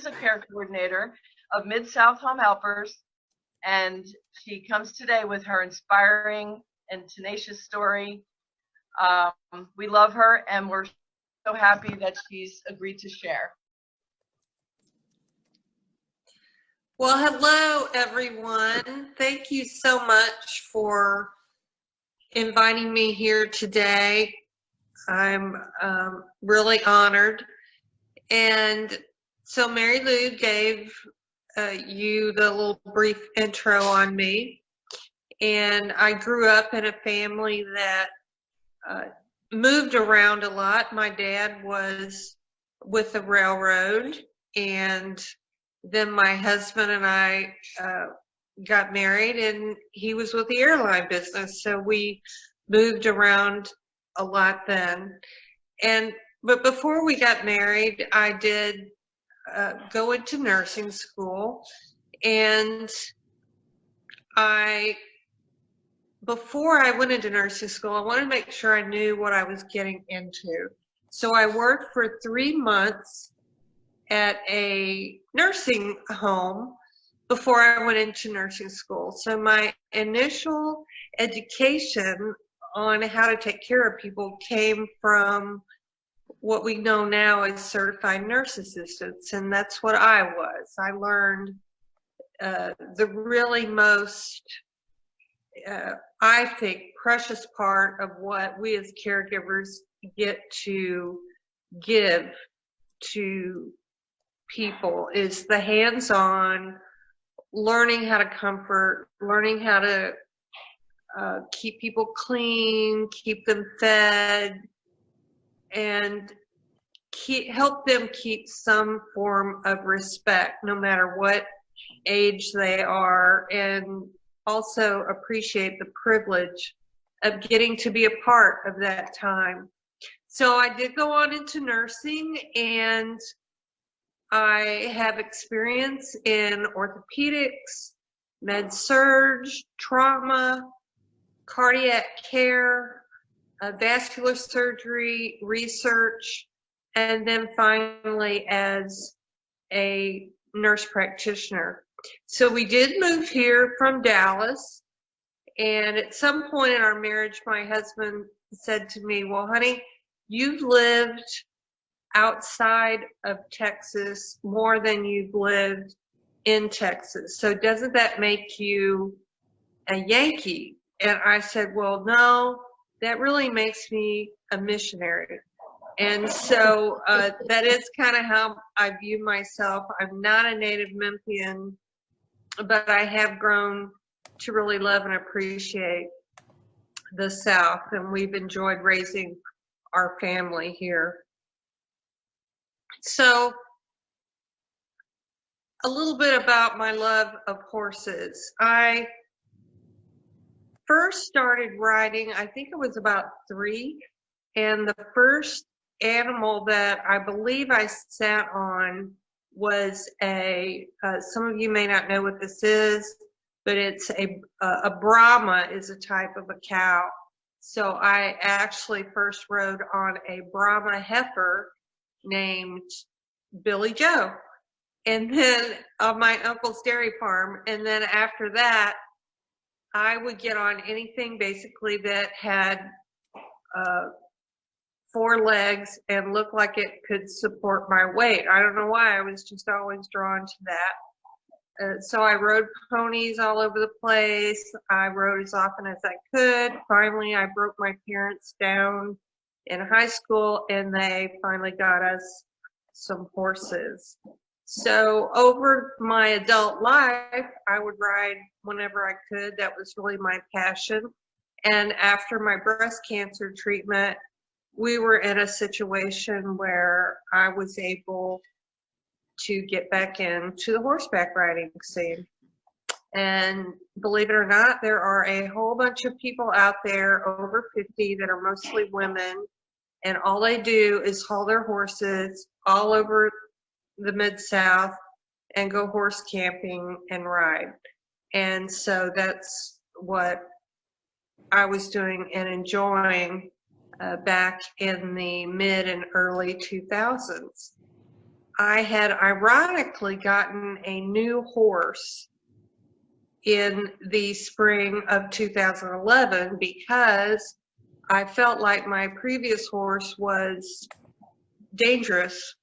is a care coordinator of Mid-South Home Helpers, and she comes today with her inspiring and tenacious story. We love her, and we're so happy that she's agreed to share. Well, hello, everyone. Thank you so much for inviting me here today. I'm really honored. And so Mary Lou gave you the little brief intro on me. And I grew up in a family that moved around a lot. My dad was with the railroad, and then my husband and I got married, and he was with the airline business. So we moved around a lot then. But before we got married, I did go into nursing school, and before I went into nursing school, I wanted to make sure I knew what I was getting into. So I worked for 3 months at a nursing home before I went into nursing school. So my initial education on how to take care of people came from what we know now as certified nurse assistants, and that's what I was. I learned the really most, I think, precious part of what we as caregivers get to give to people is the hands-on learning how to comfort, learning how to keep people clean, keep them fed, and help them keep some form of respect no matter what age they are, and also appreciate the privilege of getting to be a part of that time. So I did go on into nursing, and I have experience in orthopedics, med-surg, trauma, cardiac care, vascular surgery, research, and then finally as a nurse practitioner. So we did move here from Dallas, and at some point in our marriage, my husband said to me, well, honey, you've lived outside of Texas more than you've lived in Texas. So doesn't that make you a Yankee? And I said, well, no, that really makes me a missionary. And so that is kind of how I view myself. I'm not a native Memphian, but I have grown to really love and appreciate the South, and we've enjoyed raising our family here. So a little bit about my love of horses. I first started riding, I think it was about 3, and the first animal that I believe I sat on was some of you may not know what this is, but it's a Brahma is a type of a cow. So I actually first rode on a Brahma heifer named Billy Joe, and then on my uncle's dairy farm. And then after that, I would get on anything basically that had 4 legs and looked like it could support my weight. I don't know why, I was just always drawn to that. So I rode ponies all over the place. I rode as often as I could. Finally, I broke my parents down in high school, and they finally got us some horses. So over my adult life, I would ride whenever I could. That was really my passion. And after my breast cancer treatment, we were in a situation where I was able to get back into the horseback riding scene. And believe it or not, there are a whole bunch of people out there over 50 that are mostly women, and all they do is haul their horses all over the Mid-South and go horse camping and ride. And so that's what I was doing and enjoying back in the mid and early 2000s. I had ironically gotten a new horse in the spring of 2011 because I felt like my previous horse was dangerous.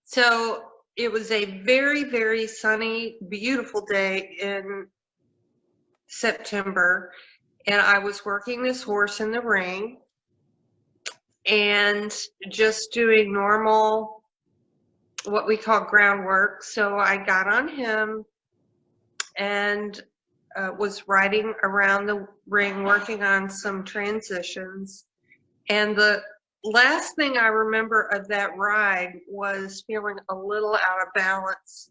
So it was a very, very sunny, beautiful day in September, and I was working this horse in the ring and just doing normal, what we call groundwork. So I got on him and was riding around the ring working on some transitions. And the last thing I remember of that ride was feeling a little out of balance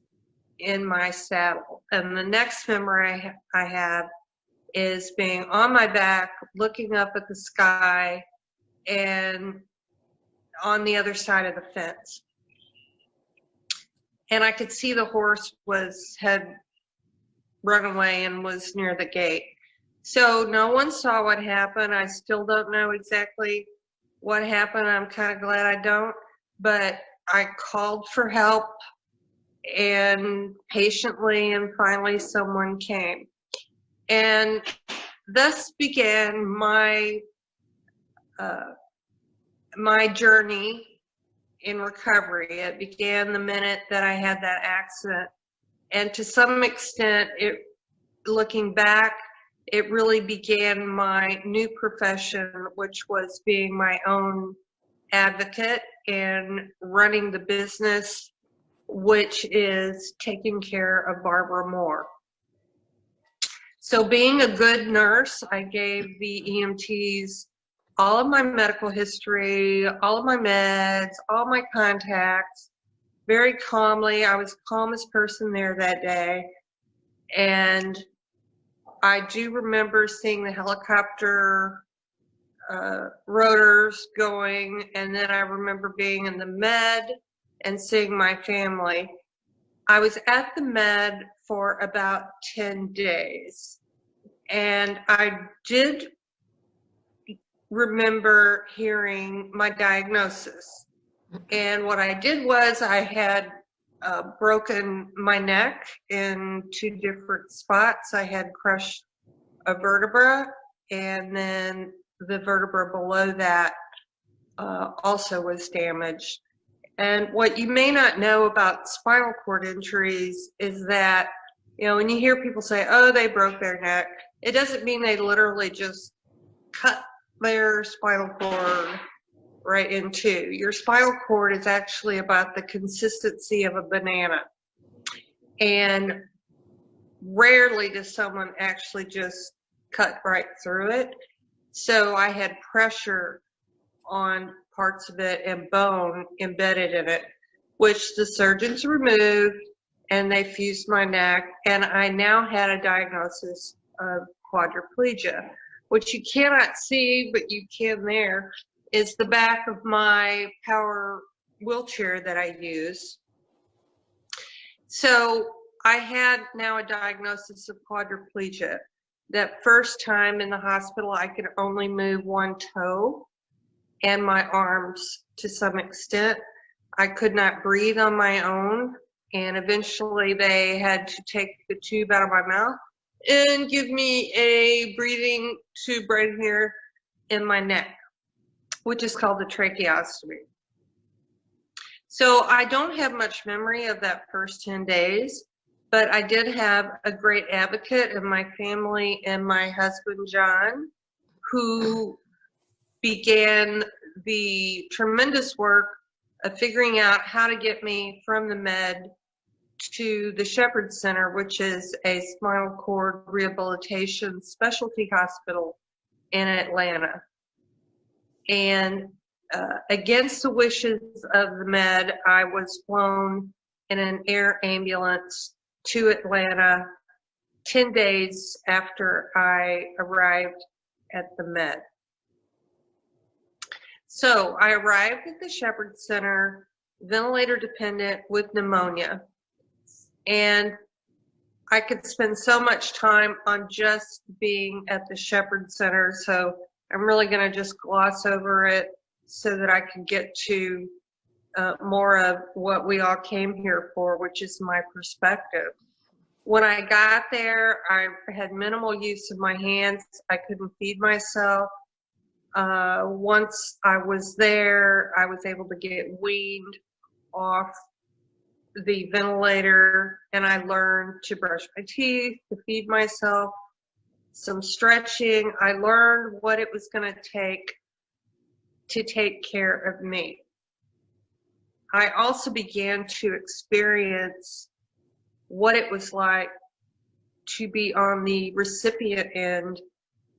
in my saddle. And the next memory I have is being on my back, looking up at the sky, and on the other side of the fence. And I could see the horse had run away and was near the gate. So no one saw what happened. I still don't know exactly what happened. I'm kind of glad I don't, but I called for help, and patiently and finally someone came. And thus began my my journey in recovery. It began the minute that I had that accident. And to some extent, looking back, it really began my new profession, which was being my own advocate and running the business, which is taking care of Barbara Moore. So being a good nurse, I gave the EMTs all of my medical history, all of my meds, all my contacts, very calmly. I was the calmest person there that day. And I do remember seeing the helicopter rotors going, and then I remember being in the med and seeing my family. I was at the med for about 10 days, and I did remember hearing my diagnosis. And what I did was I had broken my neck in 2 different spots. I had crushed a vertebra, and then the vertebra below that also was damaged. And what you may not know about spinal cord injuries is that, you know, when you hear people say, oh, they broke their neck, it doesn't mean they literally just cut their spinal cord right in two. Your spinal cord is actually about the consistency of a banana. And rarely does someone actually just cut right through it. So I had pressure on parts of it and bone embedded in it, which the surgeons removed, and they fused my neck, and I now had a diagnosis of quadriplegia. What you cannot see, but you can there, is the back of my power wheelchair that I use. So I had now a diagnosis of quadriplegia. That first time in the hospital, I could only move one toe and my arms to some extent. I could not breathe on my own, and eventually they had to take the tube out of my mouth and give me a breathing tube right here in my neck, which is called the tracheostomy. So I don't have much memory of that first 10 days, but I did have a great advocate in my family and my husband, John, who began the tremendous work of figuring out how to get me from the med to the Shepherd Center, which is a spinal cord rehabilitation specialty hospital in Atlanta. And against the wishes of the med, I was flown in an air ambulance to Atlanta 10 days after I arrived at the med. So I arrived at the Shepherd Center, ventilator dependent with pneumonia. And I could spend so much time on just being at the Shepherd Center, so I'm really going to just gloss over it so that I can get to more of what we all came here for, which is my perspective. When I got there, I had minimal use of my hands. I couldn't feed myself. Once I was there, I was able to get weaned off the ventilator, and I learned to brush my teeth, to feed myself, some stretching. I learned what it was going to take care of me. I also began to experience what it was like to be on the recipient end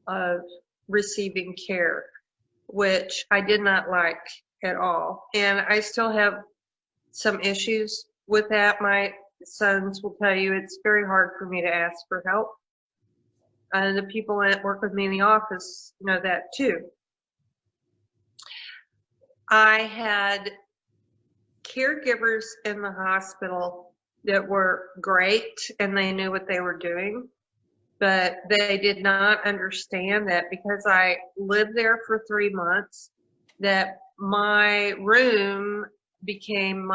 of receiving care, which I did not like at all. And I still have some issues with that. My sons will tell you it's very hard for me to ask for help. And the people that work with me in the office know that too. I had caregivers in the hospital that were great, and they knew what they were doing, but they did not understand that because I lived there for 3 months, that my room became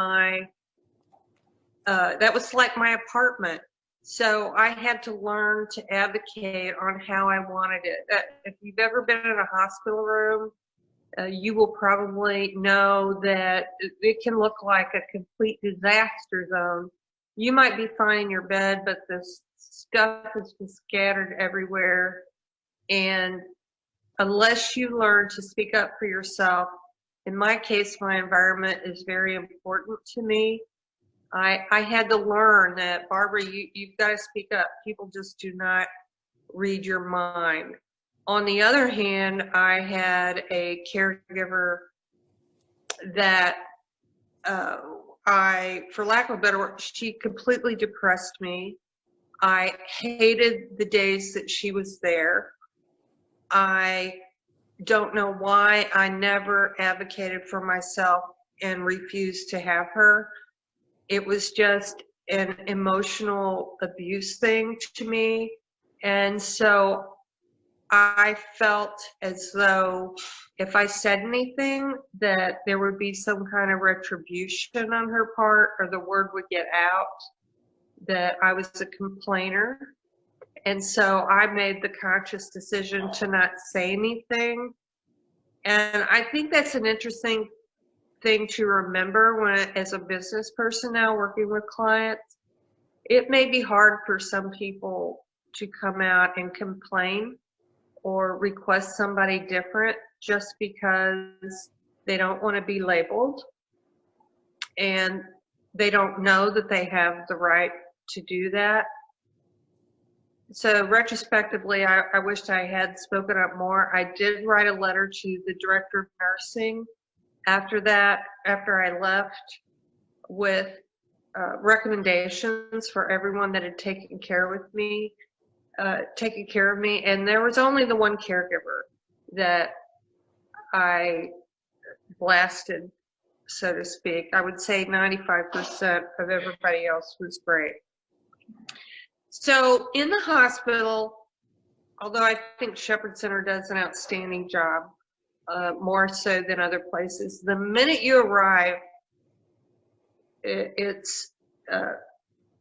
that was like my apartment. So I had to learn to advocate on how I wanted it. If you've ever been in a hospital room, you will probably know that it can look like a complete disaster zone. You might be fine in your bed, but this stuff is just scattered everywhere. And unless you learn to speak up for yourself, in my case, my environment is very important to me. I had to learn that, Barbara, you've got to speak up. People just do not read your mind. On the other hand, I had a caregiver that for lack of a better word, she completely depressed me. I hated the days that she was there. I don't know why I never advocated for myself and refused to have her. It was just an emotional abuse thing to me. And so I felt as though if I said anything, that there would be some kind of retribution on her part, or the word would get out that I was a complainer. And so I made the conscious decision to not say anything. And I think that's an interesting thing to remember when, as a business person now working with clients, it may be hard for some people to come out and complain or request somebody different just because they don't want to be labeled and they don't know that they have the right to do that. So retrospectively, I wished I had spoken up more. I did write a letter to the director of nursing after that, after I left, with recommendations for everyone that had taken care of me. And there was only the one caregiver that I blasted, so to speak. I would say 95% of everybody else was great. So in the hospital, although I think Shepherd Center does an outstanding job, more so than other places, the minute you arrive, it's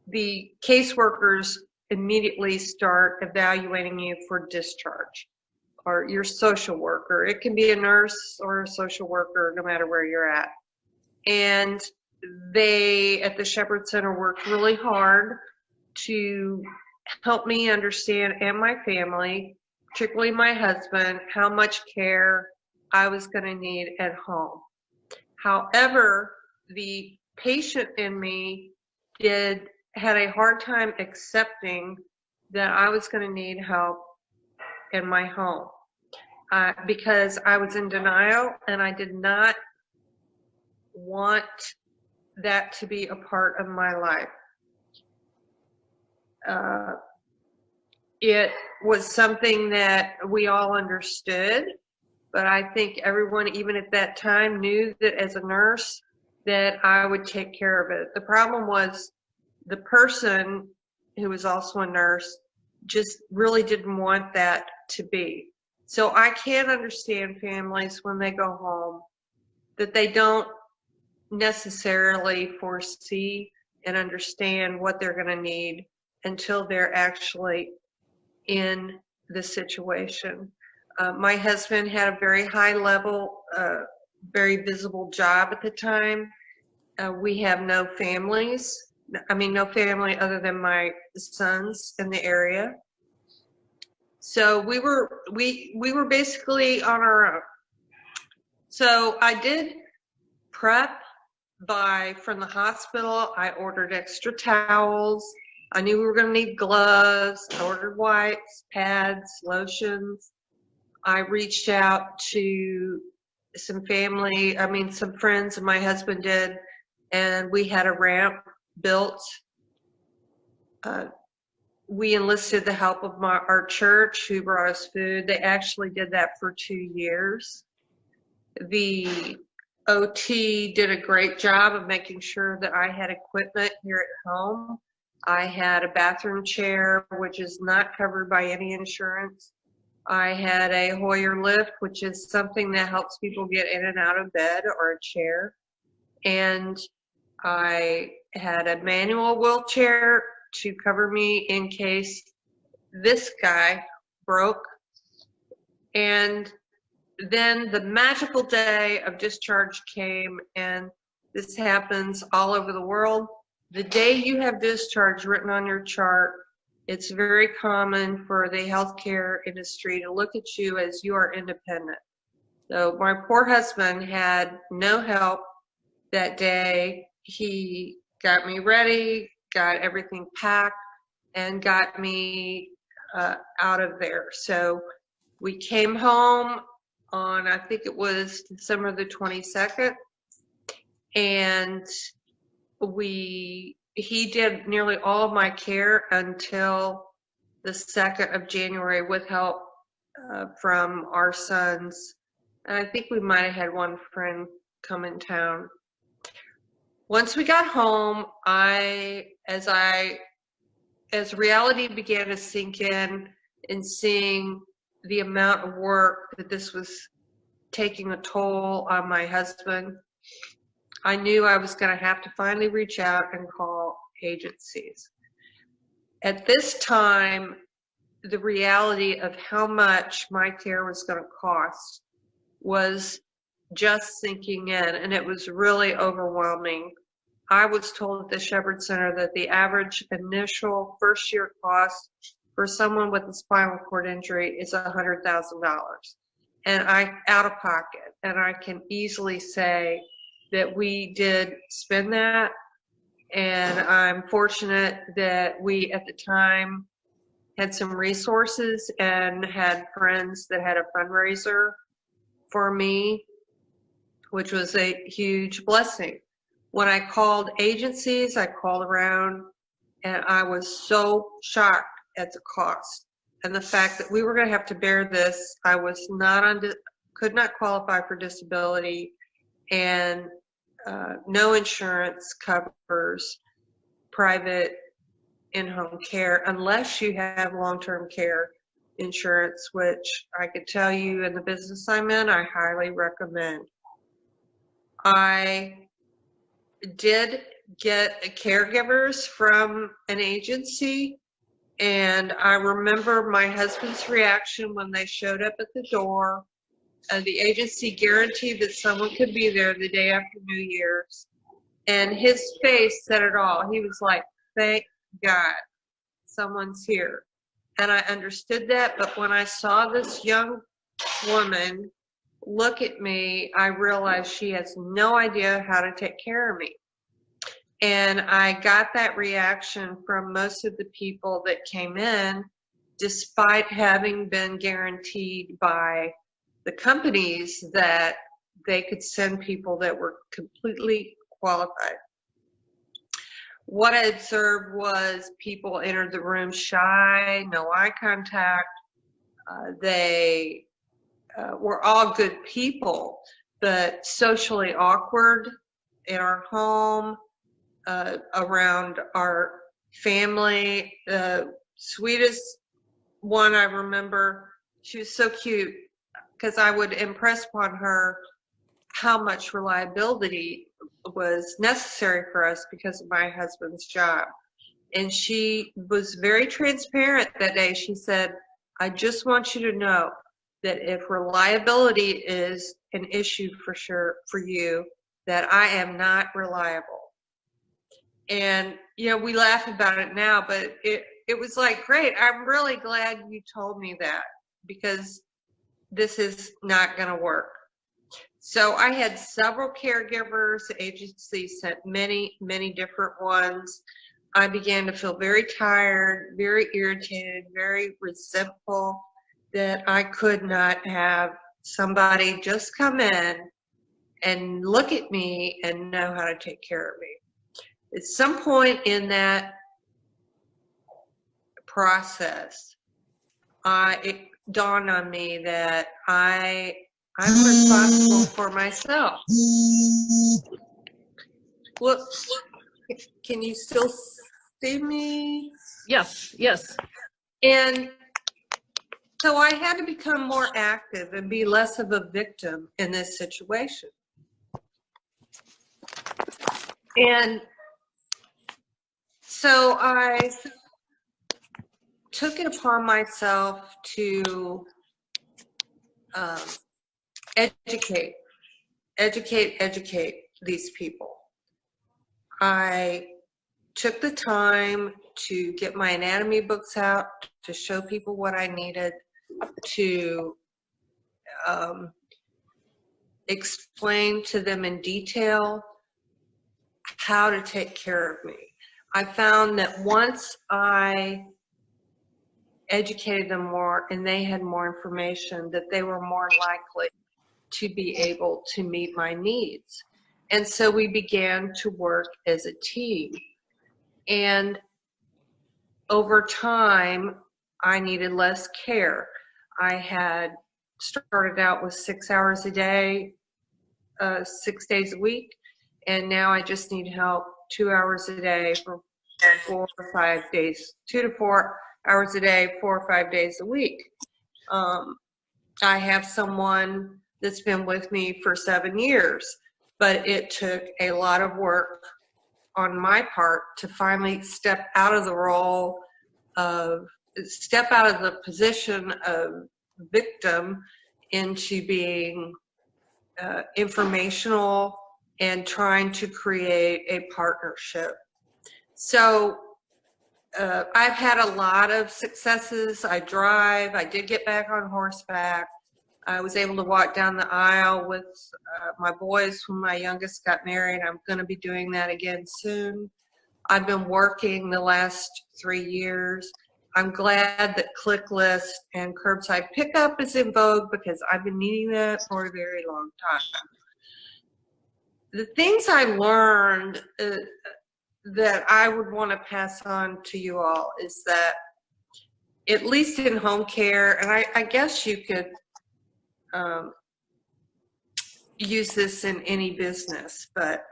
the caseworkers immediately start evaluating you for discharge, or your social worker. It can be a nurse or a social worker, no matter where you're at. And they, at the Shepherd Center, worked really hard to help me understand, and my family, particularly my husband, how much care I was going to need at home. However, the patient in me had a hard time accepting that I was going to need help in my home because I was in denial and I did not want that to be a part of my life. It was something that we all understood, but I think everyone, even at that time, knew that as a nurse that I would take care of it. The problem was the person who was also a nurse just really didn't want that to be. So I can't understand families when they go home that they don't necessarily foresee and understand what they're going to need until they're actually in the situation. My husband had a very high level, very visible job at the time. We have no families. I mean, no family other than my sons in the area. So we were basically on our own. So I did prep from the hospital. I ordered extra towels. I knew we were going to need gloves. I ordered wipes, pads, lotions. I reached out to some friends, and my husband did, and we had a ramp built. We enlisted the help of our church, who brought us food. They actually did that for 2 years. The OT did a great job of making sure that I had equipment here at home. I had a bathroom chair, which is not covered by any insurance. I had a Hoyer lift, which is something that helps people get in and out of bed, or a chair. And I had a manual wheelchair to cover me in case this guy broke. And then the magical day of discharge came, and this happens all over the world. The day you have discharge written on your chart, it's very common for the healthcare industry to look at you as you are independent. So my poor husband had no help that day. He got me ready, got everything packed, and got me out of there. So we came home on, I think it was December the 22nd, and he did nearly all of my care until the 2nd of January with help from our sons. And I think we might have had one friend come in town. Once we got home, as reality began to sink in, and seeing the amount of work that this was taking a toll on my husband, I knew I was going to have to finally reach out and call agencies. At this time, the reality of how much my care was going to cost was just sinking in, and it was really overwhelming. I was told at the Shepherd Center that the average initial first-year cost for someone with a spinal cord injury is $100,000, and out of pocket. And I can easily say that we did spend that, and I'm fortunate that we at the time had some resources and had friends that had a fundraiser for me, which was a huge blessing. When I called agencies, I called around, and I was so shocked at the cost and the fact that we were going to have to bear this. I was could not qualify for disability, and no insurance covers private in-home care unless you have long-term care insurance, which I could tell you, in the business I'm in, I highly recommend. I did get caregivers from an agency, and I remember my husband's reaction when they showed up at the door. The agency guaranteed that someone could be there the day after New Year's, and his face said it all. He was like, "Thank God someone's here." And I understood that, but when I saw this young woman look at me, I realized she has no idea how to take care of me. And I got that reaction from most of the people that came in, despite having been guaranteed by the companies that they could send people that were completely qualified. What I observed was people entered the room shy, no eye contact. They were all good people, but socially awkward in our home, around our family. The sweetest one I remember, she was so cute, because I would impress upon her how much reliability was necessary for us because of my husband's job. And she was very transparent that day. She said, I just want you to know that if reliability is an issue for you, that I am not reliable. And, you know, we laugh about it now, but it was like, great, I'm really glad you told me that, because this is not going to work. So I had several caregivers. The agency sent many, many different ones. I began to feel very tired, very irritated, very resentful that I could not have somebody just come in and look at me and know how to take care of me. At some point in that process, it dawned on me that I'm responsible for myself. Whoops. Can you still see me? Yes, yes. And so I had to become more active and be less of a victim in this situation. And so I took it upon myself to educate these people. I took the time to get my anatomy books out, to show people what I needed, to explain to them in detail how to take care of me. I found that once I educated them more and they had more information, that they were more likely to be able to meet my needs. And so we began to work as a team. And over time, I needed less care. I had started out with 6 hours a day, 6 days a week, and now I just need help 2 hours a day for 4 or 5 days, 2 to 4 hours a day, 4 or 5 days a week. I have someone that's been with me for 7 years, but it took a lot of work on my part to finally step out of the role of, step out of the position of victim into being informational and trying to create a partnership. So I've had a lot of successes. I drive. I did get back on horseback. I was able to walk down the aisle with my boys when my youngest got married. I'm going to be doing that again soon. I've been working the last 3 years. I'm glad that ClickList and curbside pickup is in vogue because I've been needing that for a very long time. The things I learned that I would want to pass on to you all is that, at least in home care, and I guess you could use this in any business, but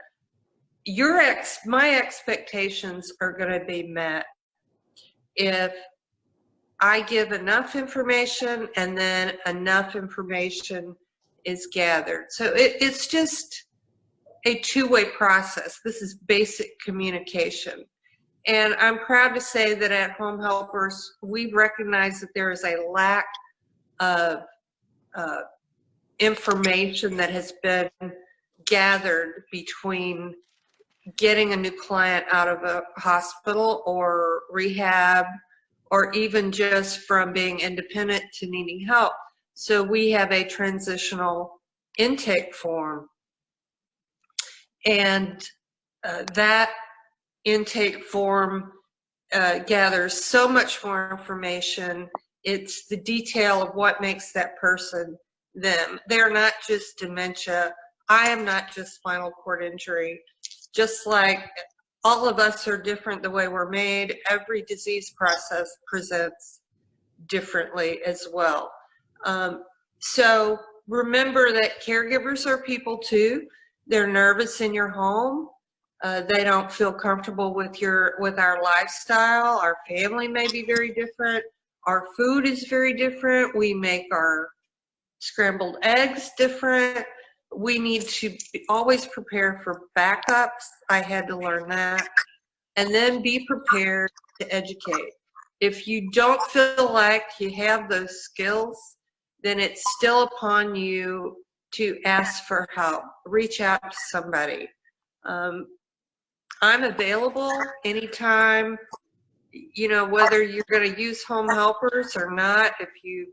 my expectations are going to be met if I give enough information and then enough information is gathered. So it's just a two-way process. This is basic communication. And I'm proud to say that at Home Helpers, we recognize that there is a lack of information that has been gathered between getting a new client out of a hospital or rehab, or even just from being independent to needing help. So we have a transitional intake form. And that intake form gathers so much more information. It's the detail of what makes that person them. They're not just dementia. I am not just spinal cord injury. Just like all of us are different the way we're made, every disease process presents differently as well. So remember that caregivers are people too. They're nervous in your home. They don't feel comfortable with our lifestyle. Our family may be very different. Our food is very different. We make our scrambled eggs different. we need to always prepare for backups. I had to learn that. And then be prepared to educate. If you don't feel like you have those skills, then it's still upon you to ask for help. Reach out to somebody. I'm available anytime, you know, whether you're going to use home helpers or not, if you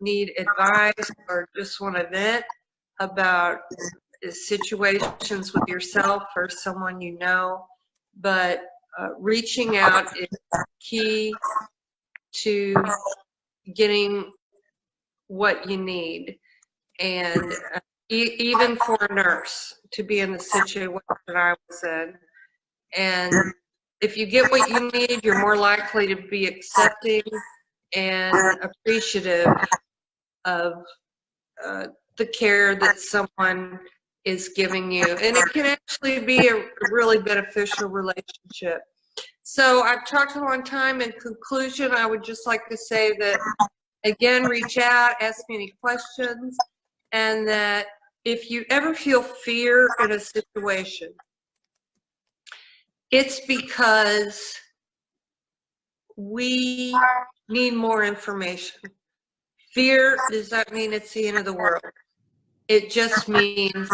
need advice or just want to vent about situations with yourself or someone you know. But reaching out is key to getting what you need. And even for a nurse to be in the situation I was in. And if you get what you need, you're more likely to be accepting and appreciative of the care that someone is giving you. And it can actually be a really beneficial relationship. So I've talked a long time. In conclusion, I would just like to say that, again, reach out, ask me any questions, and that if you ever feel fear in a situation, it's because we need more information. Fear does not mean it's the end of the world. It just means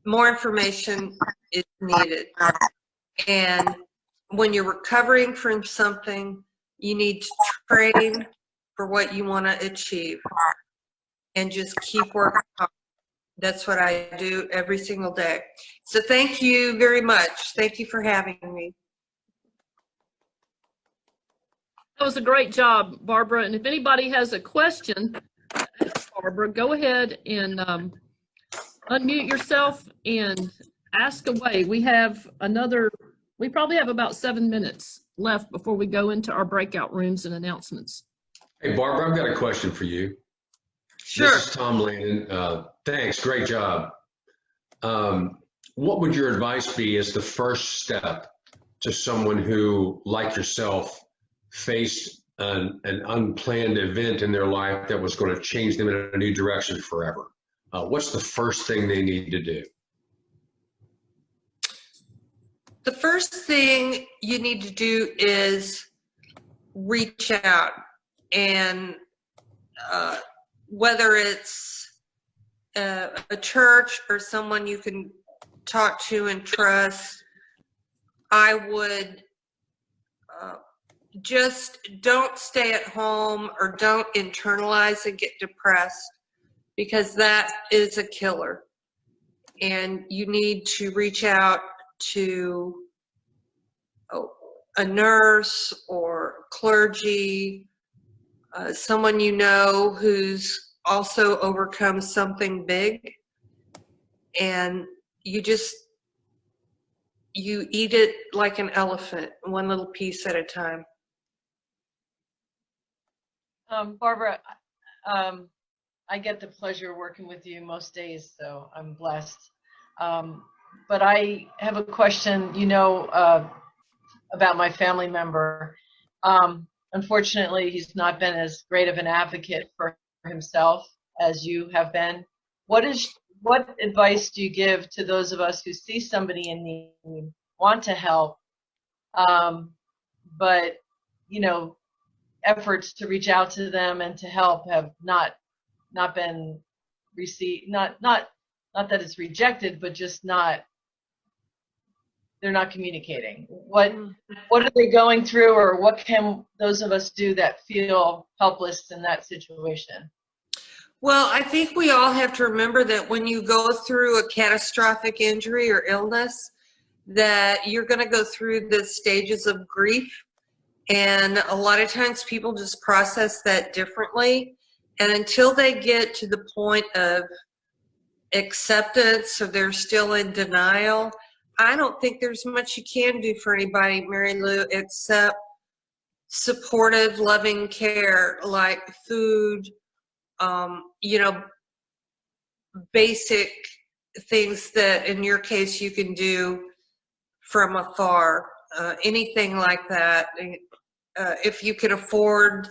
more information is needed. And when you're recovering from something, you need to train for what you want to achieve and just keep working hard. That's what I do every single day. So thank you very much. Thank you for having me. That was a great job, Barbara. And if anybody has a question, Barbara, go ahead and unmute yourself and ask away. We probably have about 7 minutes left before we go into our breakout rooms and announcements. Hey, Barbara, I've got a question for you. Sure. This is Tom Landon. Thanks, great job. What would your advice be as the first step to someone who, like yourself, faced an unplanned event in their life that was going to change them in a new direction forever? What's the first thing they need to do? The first thing you need to do is reach out, and whether it's a church or someone you can talk to and trust, I would just don't stay at home or don't internalize and get depressed, because that is a killer. And you need to reach out to a nurse or clergy, someone you know who's also overcome something big, and you eat it like an elephant, one little piece at a time. Barbara, I get the pleasure of working with you most days, so I'm blessed. But I have a question, about my family member. Unfortunately, he's not been as great of an advocate for himself as you have been. What advice do you give to those of us who see somebody in need, want to help, but efforts to reach out to them and to help have not been received? Not that it's rejected, but just they're not communicating. What are they going through, or what can those of us do that feel helpless in that situation? Well, I think we all have to remember that when you go through a catastrophic injury or illness, that you're going to go through the stages of grief. And a lot of times people just process that differently. And until they get to the point of acceptance or they're still in denial, I don't think there's much you can do for anybody, Mary Lou, except supportive, loving care, like food, basic things that in your case you can do from afar, anything like that. If you can afford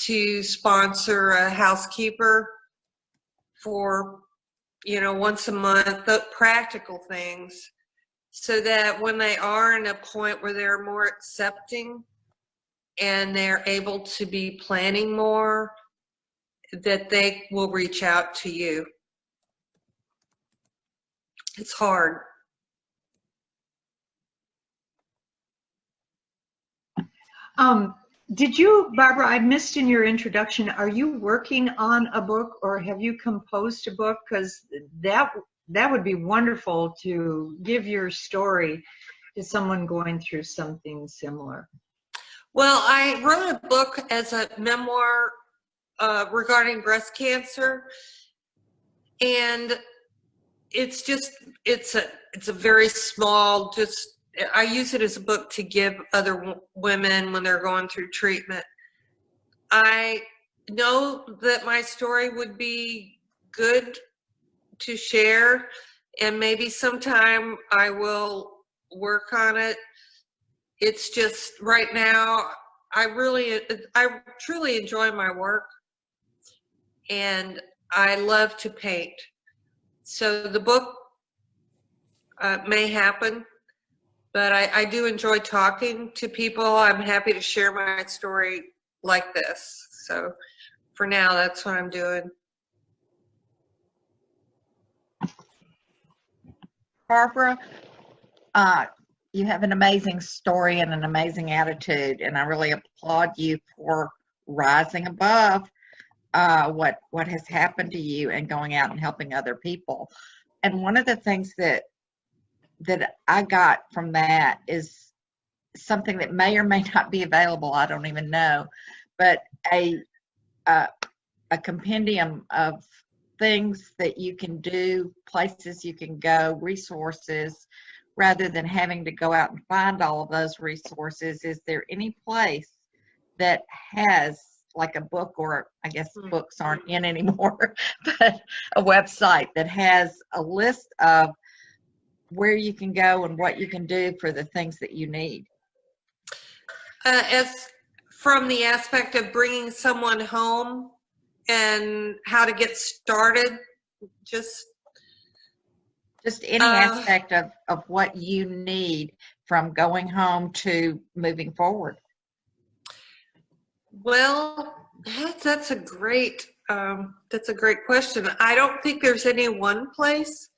to sponsor a housekeeper for once a month, the practical things, so that when they are in a point where they're more accepting and they're able to be planning more, that they will reach out to you. It's hard. Did you, Barbara, I missed in your introduction, are you working on a book or have you composed a book? Because that would be wonderful to give your story to someone going through something similar. Well, I wrote a book as a memoir regarding breast cancer, and it's a very small, I use it as a book to give other women when they're going through treatment. I know that my story would be good to share, and maybe sometime I will work on it. It's just right now, I truly enjoy my work, and I love to paint. So the book may happen, but I do enjoy talking to people. I'm happy to share my story like this. So for now, that's what I'm doing. Barbara, you have an amazing story and an amazing attitude, and I really applaud you for rising above what has happened to you and going out and helping other people. And one of the things that I got from that is something that may or may not be available, I don't even know, but a compendium of things that you can do, places you can go, resources, rather than having to go out and find all of those resources. Is there any place that has like a book, or I guess books aren't in anymore, but a website that has a list of where you can go and what you can do for the things that you need? As from the aspect of bringing someone home and how to get started, just any aspect of what you need from going home to moving forward. Well, that's a great question. I don't think there's any one place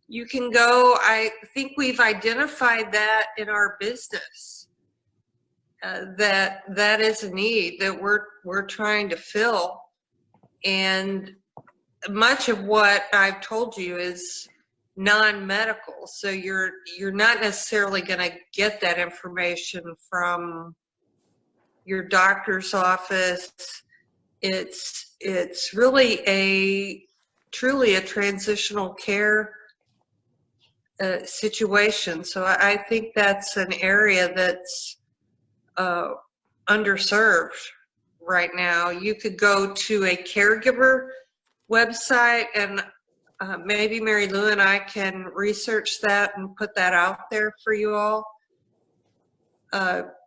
you can go. I think we've identified that in our business, that is a need that we're trying to fill, and much of what I've told you is non-medical, so you're not necessarily going to get that information from your doctor's office. It's really truly a transitional care situation. So I think that's an area that's underserved right now. You could go to a caregiver website, and maybe Mary Lou and I can research that and put that out there for you all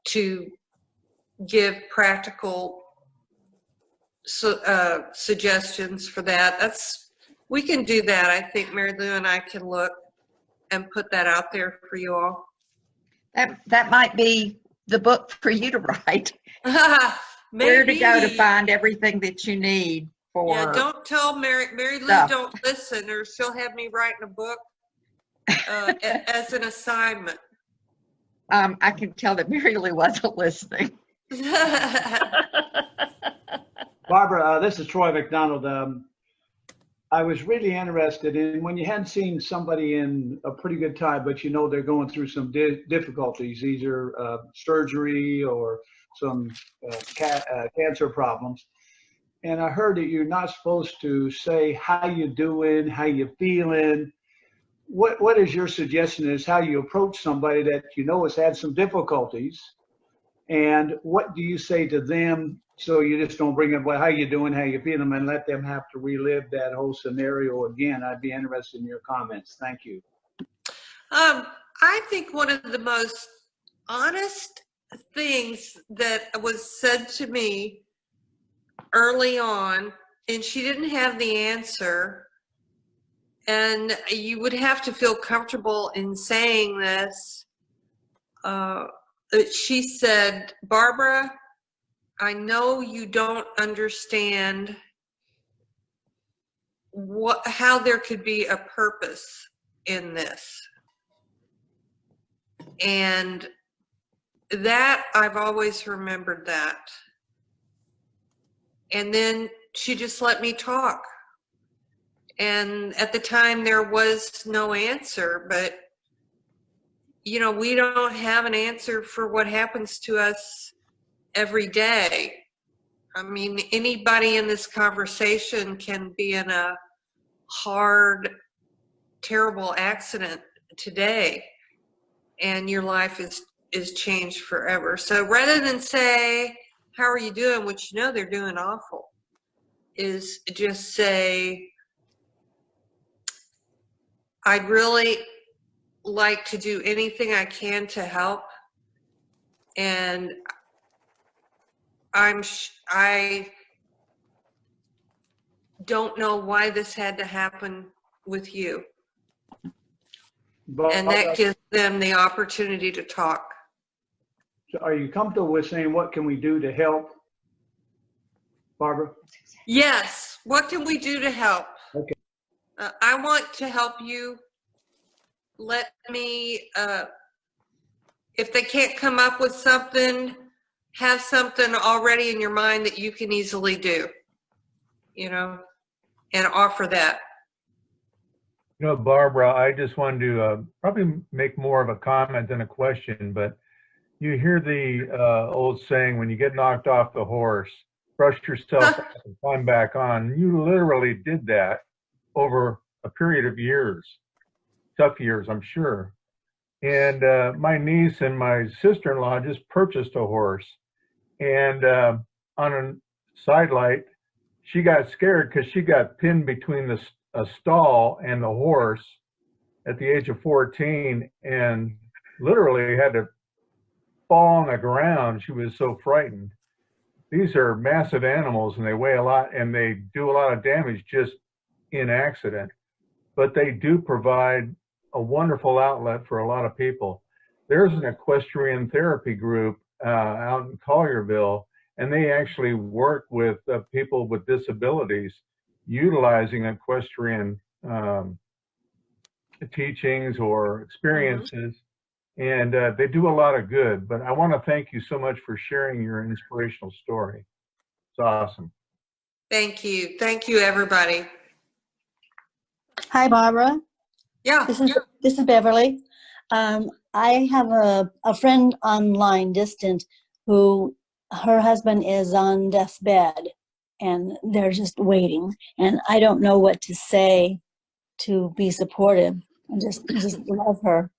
to give practical suggestions for that. We can do that. I think Mary Lou and I can look and put that out there for you all. That might be the book for you to write. Where to go to find everything that you need for. Yeah, don't tell Mary Lou don't listen, or she'll have me writing a book as an assignment. I can tell that Mary Lou wasn't listening. Barbara, this is Troy McDonald. I was really interested in when you hadn't seen somebody in a pretty good time, but you know they're going through some difficulties, either surgery or some cancer problems. And I heard that you're not supposed to say how you doing, how you feeling. What is your suggestion is how you approach somebody that you know has had some difficulties, and what do you say to them so you just don't bring up, well, how you doing, how you feeling, and let them have to relive that whole scenario again? I'd be interested in your comments. Thank you. I think one of the most honest things that was said to me early on, and she didn't have the answer, and you would have to feel comfortable in saying this. She said, Barbara, I know you don't understand how there could be a purpose in this. And that, I've always remembered that. And then she just let me talk. And at the time there was no answer, but you know, we don't have an answer for what happens to us every day. I mean, anybody in this conversation can be in a hard, terrible accident today, and your life is changed forever. So rather than say, how are you doing, which you know they're doing awful, is just say, I'd really like to do anything I can to help, and I don't know why this had to happen with you. But And that gives them the opportunity to talk. are you comfortable with saying, what can we do to help, Barbara? Yes, what can we do to help? Okay. I want to help you. Let me, if they can't come up with something, have something already in your mind that you can easily do, you know, and offer that. You know, Barbara, I just wanted to probably make more of a comment than a question, but you hear the old saying, when you get knocked off the horse, brush yourself off and climb back on. You literally did that over a period of years, tough years, I'm sure. And my niece and my sister-in-law just purchased a horse. And on a sidelight, she got scared because she got pinned between a stall and the horse at the age of 14 and literally had to fall on the ground. She was so frightened. These are massive animals and they weigh a lot and they do a lot of damage just in accident. But they do provide a wonderful outlet for a lot of people. There's an equestrian therapy group out in Collierville, and they actually work with people with disabilities utilizing equestrian teachings or experiences. And they do a lot of good. But I want to thank you so much for sharing your inspirational story. It's awesome. Thank you. Thank you, everybody. Hi, Barbara. Yeah. This is Beverly. I have a friend online, distant, who her husband is on death's bed, and they're just waiting. And I don't know what to say to be supportive. I just love her,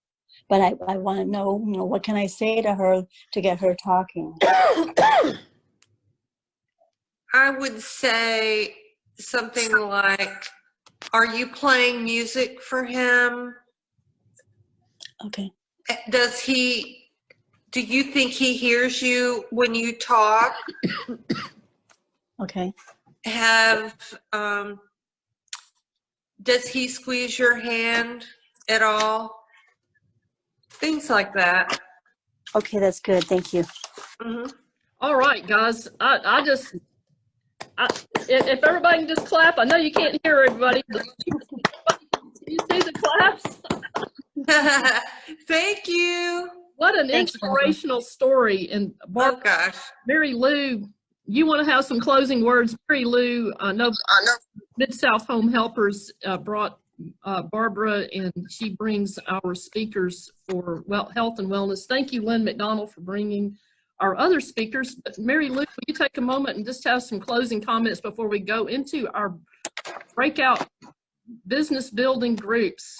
but I want to know, what can I say to her to get her talking? I would say something like, are you playing music for him? Okay. Do you think he hears you when you talk? Okay. Does he squeeze your hand at all? Things like that. Okay, that's good. Thank you. Mm-hmm. All right, guys. If everybody can just clap, I know you can't hear everybody. But you see the claps? Thank you. What an inspirational story. And Oh gosh. Mary Lou, you want to have some closing words? Mary Lou, I know Mid-South Home Helpers brought Barbara, and she brings our speakers for health and wellness. Thank you, Lynn McDonald, for bringing our other speakers. But Mary Lou, will you take a moment and just have some closing comments before we go into our breakout business building groups?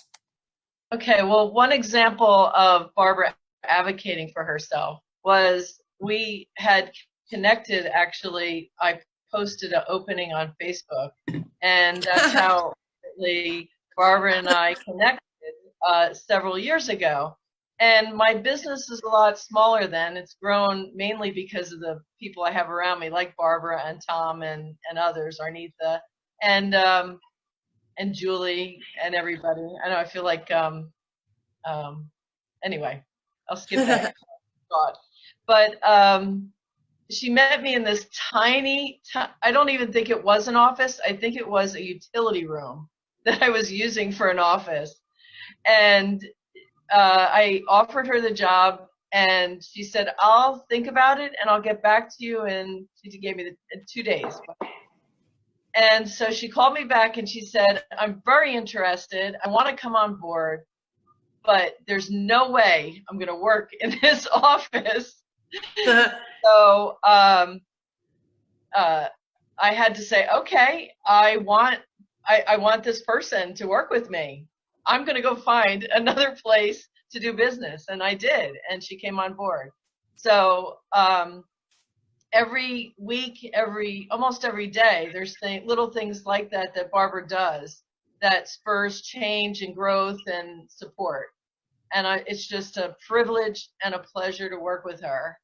Okay, well, one example of Barbara advocating for herself was we had connected, actually, I posted an opening on Facebook, and that's how Barbara and I connected several years ago. And my business is a lot smaller then. It's grown mainly because of the people I have around me, like Barbara and Tom and others, Arnitha. And and Julie and everybody. I know I feel like, anyway, I'll skip that. God. But she met me in this tiny, I don't even think it was an office. I think it was a utility room that I was using for an office. And I offered her the job, and she said, I'll think about it and I'll get back to you. And she gave me in 2 days. And so she called me back and she said, I'm very interested. I want to come on board, but there's no way I'm going to work in this office. So I had to say, okay, I want this person to work with me. I'm going to go find another place to do business. And I did. And she came on board. So every week, almost every day, there's little things like that that Barbara does that spurs change and growth and support. And it's just a privilege and a pleasure to work with her.